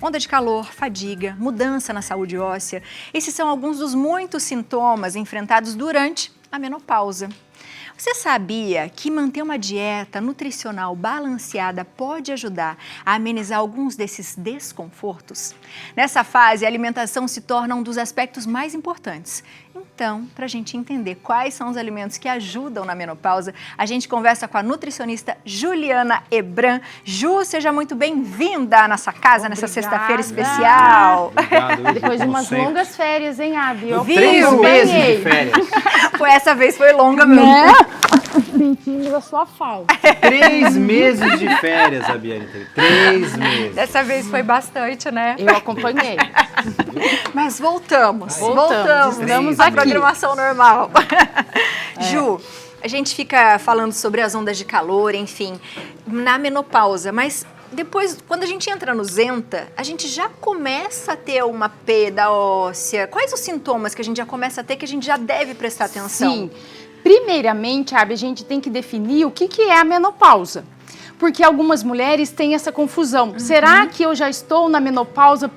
Onda de calor, fadiga, mudança na saúde óssea, esses são alguns dos muitos sintomas enfrentados durante a menopausa. Você sabia que manter uma dieta nutricional balanceada pode ajudar a amenizar alguns desses desconfortos? Nessa fase, a alimentação se torna um dos aspectos mais importantes. Então, para a gente entender quais são os alimentos que ajudam na menopausa, a gente conversa com a nutricionista Juliana Ebran. Ju, seja muito bem-vinda à nossa casa nessa sexta-feira especial. Obrigado, depois de umas longas férias, hein, Abi? Eu 3 meses de férias. Essa vez foi longa mesmo. Né? Sentimos a sua falta. 3 meses de férias, a Biane teve. 3 meses. Dessa vez foi bastante, né? Eu acompanhei. Mas voltamos. Estamos à aqui. programação normal. Ju, a gente fica falando sobre as ondas de calor, enfim, na menopausa, mas depois, quando a gente entra no Zenta, a gente já começa a ter uma perda óssea. Quais os sintomas que a gente já começa a ter que a gente já deve prestar atenção? Sim. Primeiramente, Abi, a gente tem que definir o que é a menopausa. Porque algumas mulheres têm essa confusão. Será que eu já estou na menopausa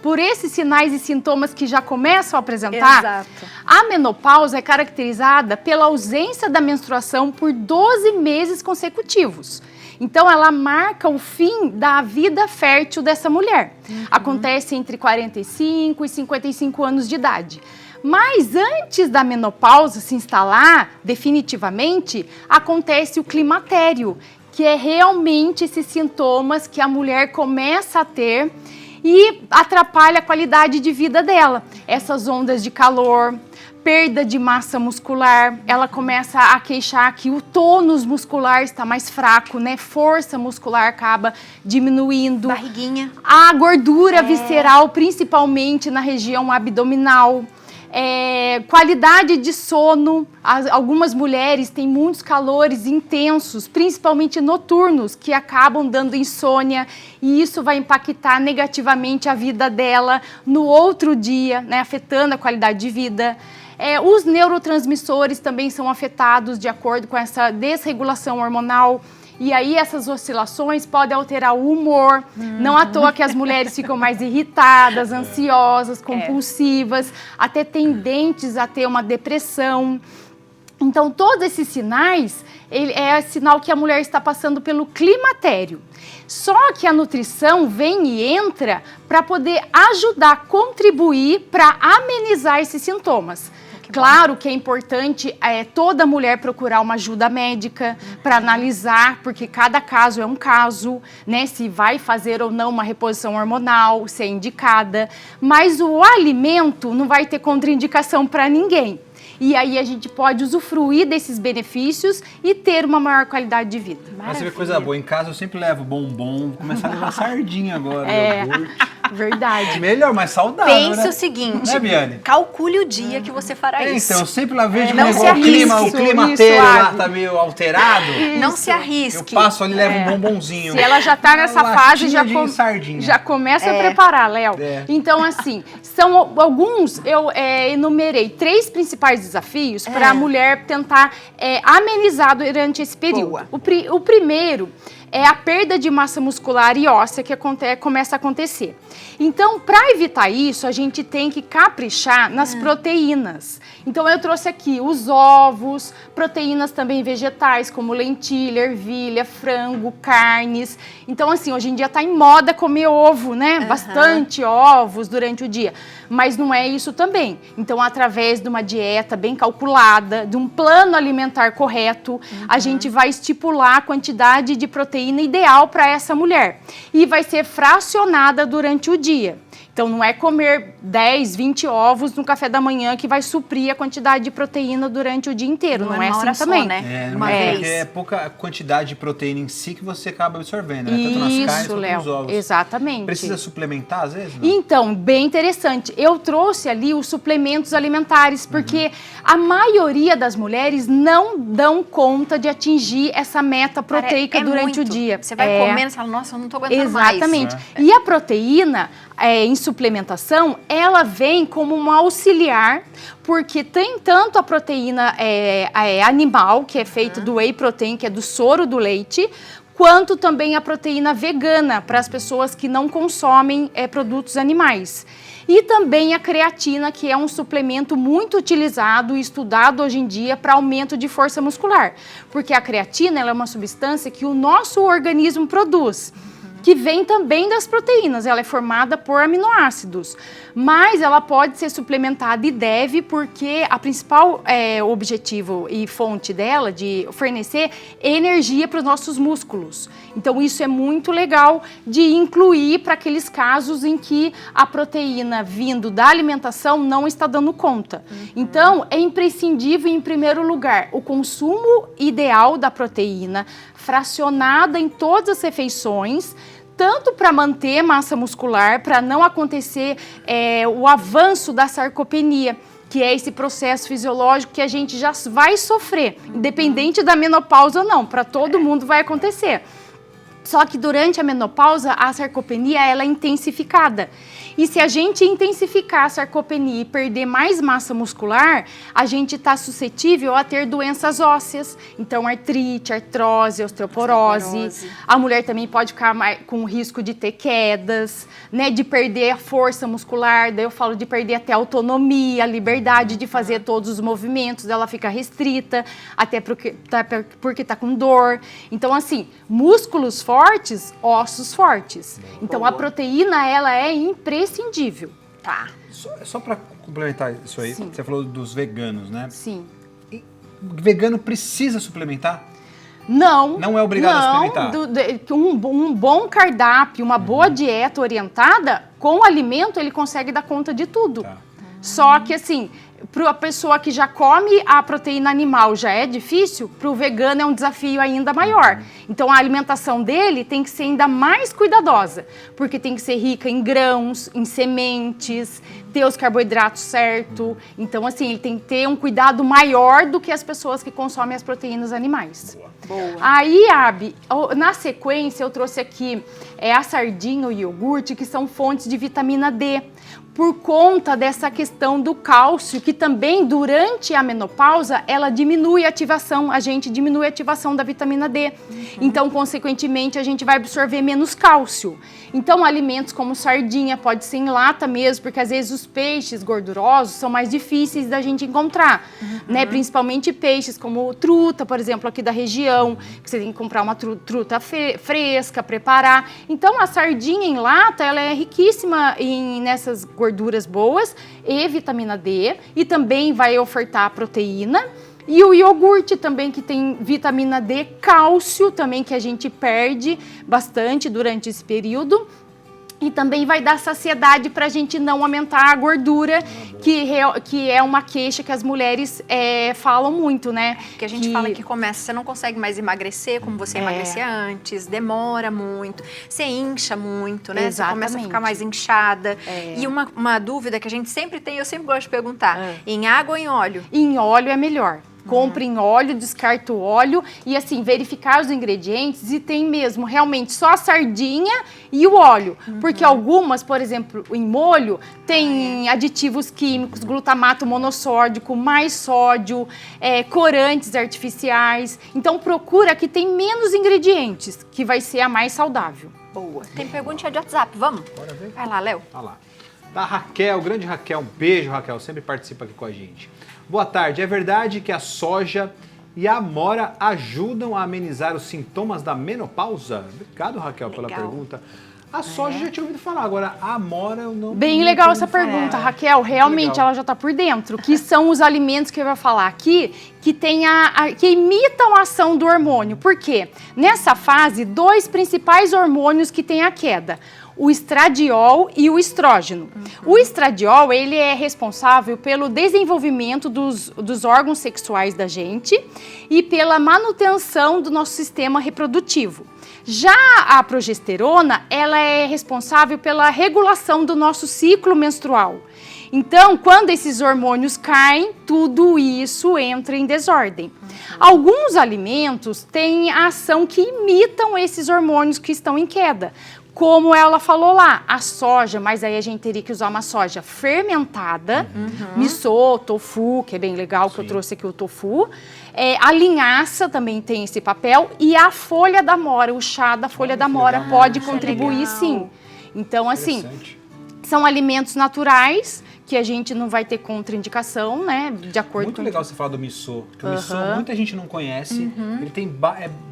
por esses sinais e sintomas que já começam a apresentar? Exato. A menopausa é caracterizada pela ausência da menstruação por 12 meses consecutivos. Então, ela marca o fim da vida fértil dessa mulher. Acontece entre 45 e 55 anos de idade. Mas antes da menopausa se instalar definitivamente, acontece o climatério, que é realmente esses sintomas que a mulher começa a ter e atrapalha a qualidade de vida dela. Essas ondas de calor, perda de massa muscular, ela começa a queixar que o tônus muscular está mais fraco, né? Força muscular acaba diminuindo. Barriguinha. A gordura visceral, principalmente na região abdominal. Qualidade de sono, algumas mulheres têm muitos calores intensos, principalmente noturnos, que acabam dando insônia e isso vai impactar negativamente a vida dela no outro dia, né, afetando a qualidade de vida. Os neurotransmissores também são afetados de acordo com essa desregulação hormonal. E aí essas oscilações podem alterar o humor, não à toa que as mulheres ficam mais irritadas, ansiosas, compulsivas, até tendentes a ter uma depressão. Então, todos esses sinais, é sinal que a mulher está passando pelo climatério. Só que a nutrição vem e entra para poder ajudar, contribuir para amenizar esses sintomas. Claro que é importante toda mulher procurar uma ajuda médica para analisar, porque cada caso é um caso, né? Se vai fazer ou não uma reposição hormonal, se é indicada. Mas o alimento não vai ter contraindicação para ninguém. E aí a gente pode usufruir desses benefícios e ter uma maior qualidade de vida. Mas você vê coisa boa, em casa eu sempre levo bombom, vou começar a levar sardinha agora, iogurte. Verdade. Melhor, mais saudável, Pense né? o seguinte, Né, Biane? calcule o dia que você fará isso. Então, eu sempre lá vejo não um se negócio, arrisque. o climatério Isso, lá Abi. tá meio alterado. Não se arrisque. Eu passo ali e levo um bombonzinho. Se ela já está nessa Uma fase, latinha de sardinha. já começa a preparar, Léo. Então, assim, são alguns, eu enumerei 3 principais desafios para a mulher tentar amenizar durante esse período. O primeiro é a perda de massa muscular e óssea que começa a acontecer. Então, para evitar isso, a gente tem que caprichar nas proteínas. Então, eu trouxe aqui os ovos, proteínas também vegetais, como lentilha, ervilha, frango, carnes. Então, assim, hoje em dia está em moda comer ovo, né? Bastante ovos durante o dia. Mas não é isso também. Então, através de uma dieta bem calculada, de um plano alimentar correto, a gente vai estipular a quantidade de proteína ideal para essa mulher. E vai ser fracionada durante o dia. Então, não é comer 10, 20 ovos no café da manhã que vai suprir a quantidade de proteína durante o dia inteiro. Não é assim também. Só, né? Uma vez. É pouca quantidade de proteína em si que você acaba absorvendo, né? Tanto nas carnes quanto nos ovos. Exatamente. Precisa suplementar, às vezes? Não? Então, bem interessante. Eu trouxe ali os suplementos alimentares, porque a maioria das mulheres não dão conta de atingir essa meta proteica durante o dia. Você vai comendo e fala, nossa, eu não tô aguentando mais. Exatamente. E a proteína, em suplementação, ela vem como um auxiliar, porque tem tanto a proteína animal, que é feita do whey protein, que é do soro do leite, quanto também a proteína vegana para as pessoas que não consomem produtos animais. E também a creatina, que é um suplemento muito utilizado e estudado hoje em dia para aumento de força muscular. Porque a creatina ela é uma substância que o nosso organismo produz, que vem também das proteínas, ela é formada por aminoácidos, mas ela pode ser suplementada e deve, porque a principal objetivo e fonte dela de fornecer energia para os nossos músculos. Então isso é muito legal de incluir para aqueles casos em que a proteína vindo da alimentação não está dando conta. Então é imprescindível, em primeiro lugar, o consumo ideal da proteína, fracionada em todas as refeições, tanto para manter massa muscular, para não acontecer o avanço da sarcopenia, que é esse processo fisiológico que a gente já vai sofrer, independente da menopausa ou não, para todo mundo vai acontecer. Só que durante a menopausa, a sarcopenia ela é intensificada. E se a gente intensificar a sarcopenia e perder mais massa muscular, a gente está suscetível a ter doenças ósseas. Então, artrite, artrose, osteoporose. A mulher também pode ficar com risco de ter quedas, né, de perder a força muscular. Daí eu falo de perder até a autonomia, a liberdade de fazer todos os movimentos. Ela fica restrita, até porque está com dor. Então, assim, músculos fortes, ossos fortes. Então, a proteína, ela é imprescindível. Tá. Só para complementar isso aí, Sim. você falou dos veganos, né? Sim. E vegano precisa suplementar? Não. Não é obrigado a suplementar? Um bom cardápio, uma boa dieta orientada, com o alimento ele consegue dar conta de tudo. Tá. Só que assim, para a pessoa que já come a proteína animal já é difícil, para o vegano é um desafio ainda maior. Então a alimentação dele tem que ser ainda mais cuidadosa, porque tem que ser rica em grãos, em sementes, ter os carboidratos certo. Então assim, ele tem que ter um cuidado maior do que as pessoas que consomem as proteínas animais. Boa. Aí, Abi, na sequência eu trouxe aqui a sardinha, o iogurte, que são fontes de vitamina D. Por conta dessa questão do cálcio, que também durante a menopausa, ela diminui a ativação, a gente diminui a ativação da vitamina D. Então, consequentemente, a gente vai absorver menos cálcio. Então, alimentos como sardinha, pode ser em lata mesmo, porque às vezes os peixes gordurosos são mais difíceis da gente encontrar, né? Principalmente peixes como truta, por exemplo, aqui da região, que você tem que comprar uma truta fresca, preparar. Então, a sardinha em lata, ela é riquíssima nessas gorduras boas e vitamina D, e também vai ofertar proteína. E o iogurte também, que tem vitamina D, cálcio também, que a gente perde bastante durante esse período. E também vai dar saciedade para a gente não aumentar a gordura, que é uma queixa que as mulheres falam muito, né? Que a gente fala que você não consegue mais emagrecer como você emagrecia antes, demora muito, você incha muito, né? Exatamente. Você começa a ficar mais inchada. E uma dúvida que a gente sempre tem, eu sempre gosto de perguntar, em água ou em óleo? Em óleo é melhor. Compre em óleo, descarta o óleo e assim, verificar os ingredientes e tem mesmo realmente só a sardinha e o óleo. Porque algumas, por exemplo, em molho, tem aditivos químicos, glutamato monossódico, mais sódio, corantes artificiais. Então procura que tem menos ingredientes, que vai ser a mais saudável. Boa. Tem perguntinha de WhatsApp, vamos? Bora ver? Vai lá, Léo. Olha lá. Da Raquel, grande Raquel, um beijo, Raquel, sempre participa aqui com a gente. Boa tarde, é verdade que a soja e a amora ajudam a amenizar os sintomas da menopausa? Obrigado, Raquel, pela pergunta. A soja eu já tinha ouvido falar, agora a amora eu não... Bem legal essa pergunta, Raquel, realmente ela já está por dentro, que são os alimentos que eu vou falar aqui, que que imitam a ação do hormônio. Por quê? Nessa fase, dois principais hormônios que têm a queda, o estradiol e o estrógeno. O estradiol, ele é responsável pelo desenvolvimento dos órgãos sexuais da gente e pela manutenção do nosso sistema reprodutivo. Já a progesterona, ela é responsável pela regulação do nosso ciclo menstrual. Então, quando esses hormônios caem, tudo isso entra em desordem. Alguns alimentos têm a ação que imitam esses hormônios que estão em queda, Como ela falou lá, a soja, mas aí a gente teria que usar uma soja fermentada, miso, tofu, que é bem legal, que eu trouxe aqui o tofu. A linhaça também tem esse papel e a folha da mora, o chá da folha da mora pode contribuir sim. Então, assim, são alimentos naturais que a gente não vai ter contraindicação, né? De acordo Muito com... legal você falar do miso, porque o miso muita gente não conhece, ele tem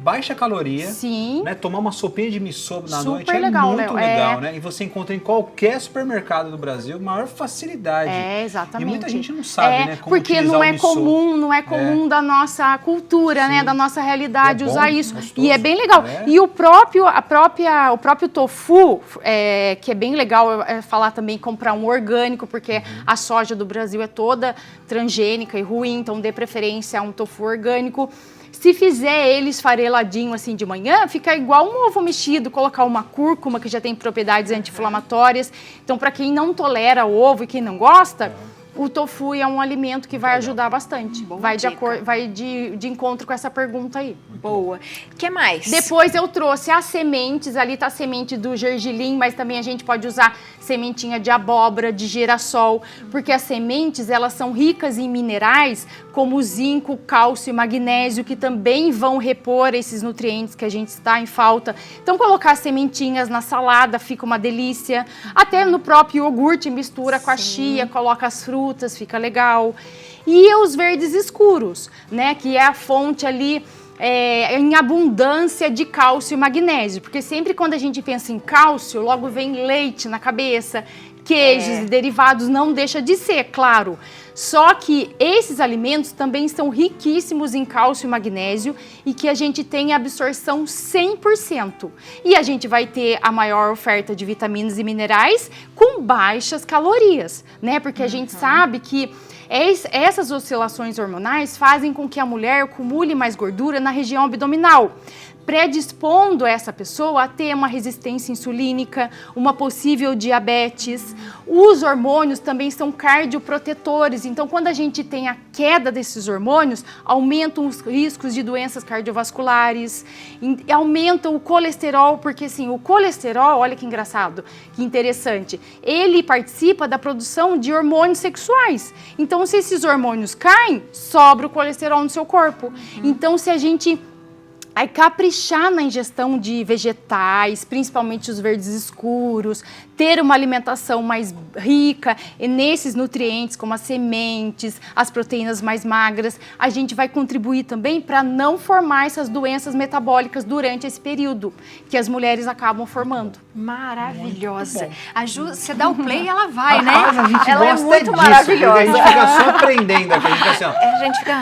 baixa caloria, Sim. né? Tomar uma sopinha de miso na Super noite legal, é muito Léo. legal, né? E você encontra em qualquer supermercado do Brasil, maior facilidade. Exatamente. E muita gente não sabe, né? Como porque utilizar não é o miso. comum, não é comum da nossa cultura, né? Da nossa realidade É bom, usar isso. gostoso. E é bem legal. É. E o próprio tofu, que é bem legal falar também, comprar um orgânico, porque a soja do Brasil é toda transgênica e ruim, então dê preferência a um tofu orgânico. Se fizer ele esfareladinho assim de manhã, fica igual um ovo mexido, colocar uma cúrcuma que já tem propriedades anti-inflamatórias. Então, para quem não tolera ovo e quem não gosta, o tofu é um alimento que vai ajudar bastante. Vai de encontro com essa pergunta aí. Boa. O que mais? Depois eu trouxe as sementes, ali tá a semente do gergelim, mas também a gente pode usar sementinha de abóbora, de girassol, porque as sementes, elas são ricas em minerais como zinco, cálcio e magnésio, que também vão repor esses nutrientes que a gente está em falta. Então, colocar sementinhas na salada fica uma delícia. Até no próprio iogurte, mistura com a chia, coloca as frutas, fica legal. E os verdes escuros, né, que é a fonte ali em abundância de cálcio e magnésio, porque sempre quando a gente pensa em cálcio, logo vem leite na cabeça, queijos e derivados, não deixa de ser, claro. Só que esses alimentos também são riquíssimos em cálcio e magnésio e que a gente tem absorção 100%. E a gente vai ter a maior oferta de vitaminas e minerais com baixas calorias, né? Porque a gente sabe que essas oscilações hormonais fazem com que a mulher acumule mais gordura na região abdominal, predispondo essa pessoa a ter uma resistência insulínica, uma possível diabetes. Os hormônios também são cardioprotetores, então quando a gente tem a queda desses hormônios, aumentam os riscos de doenças cardiovasculares, aumenta o colesterol, porque assim, o colesterol, olha que engraçado, que interessante, ele participa da produção de hormônios sexuais. Então, se esses hormônios caem, sobra o colesterol no seu corpo. Então, se a gente caprichar na ingestão de vegetais, principalmente os verdes escuros, ter uma alimentação mais rica nesses nutrientes, como as sementes, as proteínas mais magras, a gente vai contribuir também para não formar essas doenças metabólicas durante esse período, que as mulheres acabam formando. Maravilhosa. A Ju, você dá o play e ela vai, né? Mas a gente Ela é gosta muito disso, maravilhosa. A gente fica só aprendendo aqui, a gente fica assim, ó. A gente fica...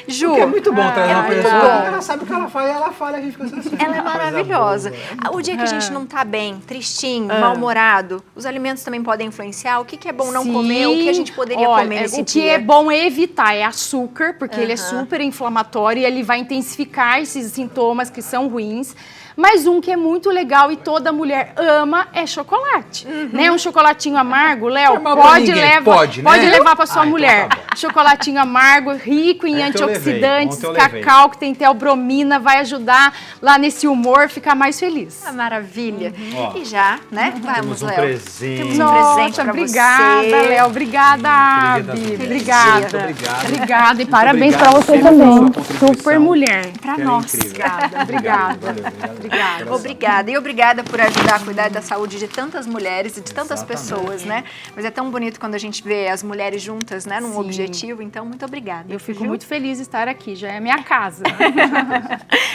Ju, Porque é muito bom trazer uma muito pessoa, bom. ela sabe o que ela faz, ela fala, a gente fica assim. Ela é coisa maravilhosa. boa. O dia que a gente não tá bem, tristinho, mal-humorado, os alimentos também podem influenciar? O que é bom não comer? O que a gente poderia comer nesse o dia? que é bom evitar é açúcar, porque ele é super inflamatório e ele vai intensificar esses sintomas que são ruins. Mas um que é muito legal e toda mulher ama é chocolate, né? Um chocolatinho amargo, Léo, pode levar para sua mulher. Então tá chocolatinho amargo, rico em Ontem eu antioxidantes, levei, ontem eu levei. cacau que tem teobromina, vai ajudar lá nesse humor, ficar mais feliz. Ah, maravilha. Ó, E já, né? Vamos, temos um Léo. presente. Temos um presente Nossa, pra obrigada, você. Léo. Obrigada, Querida, Abi. muito Obrigada. obrigado. Obrigada e Muito parabéns obrigado para você sempre também. pela sua contribuição. Super mulher. Pra Que é nós. incrível. Obrigada. Valeu, Obrigada. Obrigada. E obrigada por ajudar a cuidar da saúde de tantas mulheres e de tantas Exatamente. pessoas, né? Mas é tão bonito quando a gente vê as mulheres juntas, né? Num Sim. objetivo. Então, muito obrigada. Eu fico viu? muito feliz de estar aqui, já é minha casa.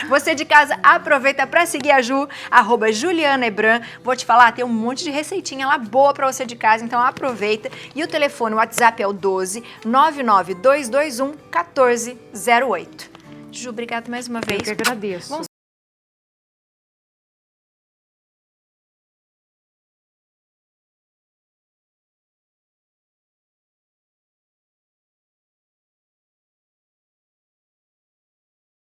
Você de casa, aproveita para seguir a Ju, @JulianaEbran. Vou te falar, tem um monte de receitinha lá boa para você de casa, então aproveita. E o telefone, o WhatsApp é o 12 99221 1408. Ju, obrigado mais uma vez. Eu que agradeço. Vamos